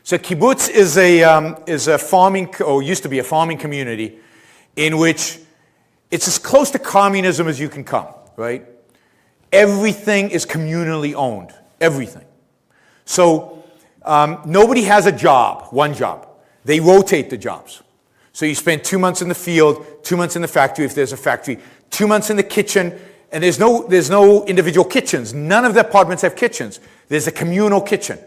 So kibbutz is a farming, or used to be a farming community in which it's as close to communism as you can come, right? Everything is communally owned, everything. So nobody has a job, one job. They rotate the jobs. So you spend 2 months in the field, 2 months in the factory if there's a factory, 2 months in the kitchen, and there's no individual kitchens. None of the apartments have kitchens. There's a communal kitchen.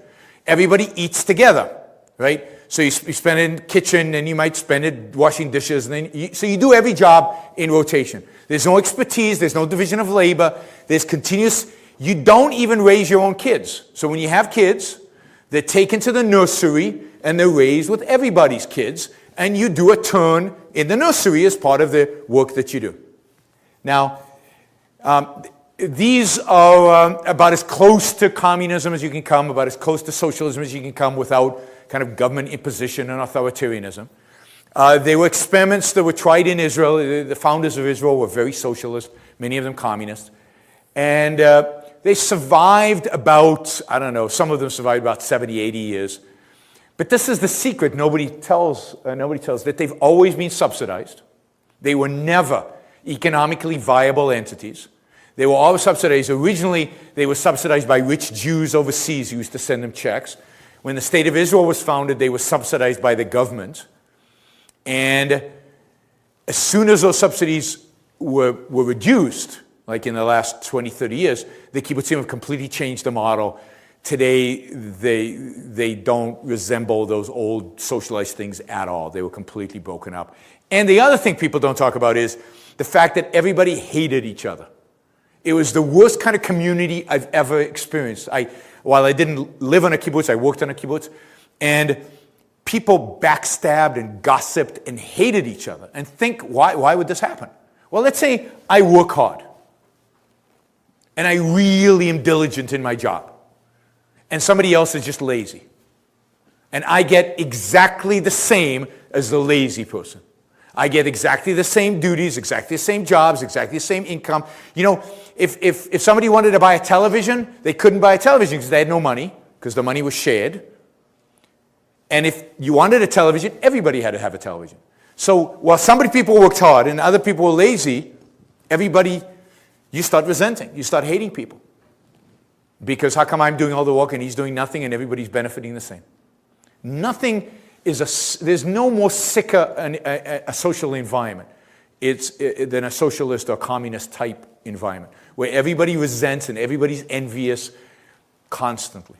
Everybody eats together, right? So you spend it in the kitchen, and you might spend it washing dishes. And then so you do every job in rotation. There's no expertise. There's no division of labor. There's continuous. You don't even raise your own kids. So when you have kids, they're taken to the nursery, and they're raised with everybody's kids. And you do a turn in the nursery as part of the work that you do. Now, these are about as close to communism as you can come, about as close to socialism as you can come without kind of government imposition and authoritarianism. They were experiments that were tried in Israel. The founders of Israel were very socialist, many of them communist. And they survived about, I don't know, some of them survived about 70, 80 years. But this is the secret nobody tells that they've always been subsidized. They were never economically viable entities. They were always subsidized. Originally, they were subsidized by rich Jews overseas who used to send them checks. When the State of Israel was founded, they were subsidized by the government. And as soon as those subsidies were reduced, like in the last 20, 30 years, the kibbutzim have completely changed the model. Today, they don't resemble those old socialized things at all. They were completely broken up. And the other thing people don't talk about is the fact that everybody hated each other. It was the worst kind of community I've ever experienced. While I didn't live on a kibbutz, I worked on a kibbutz, and people backstabbed and gossiped and hated each other. And think, why would this happen? Well, let's say I work hard, and I really am diligent in my job, and somebody else is just lazy. And I get exactly the same as the lazy person. I get exactly the same duties, exactly the same jobs, exactly the same income. You know, if somebody wanted to buy a television, they couldn't buy a television because they had no money, because the money was shared. And if you wanted a television, everybody had to have a television. So while people worked hard and other people were lazy, you start resenting, you start hating people. Because how come I'm doing all the work and he's doing nothing and everybody's benefiting the same? There's no more sicker a social environment than a socialist or communist type environment where everybody resents and everybody's envious constantly.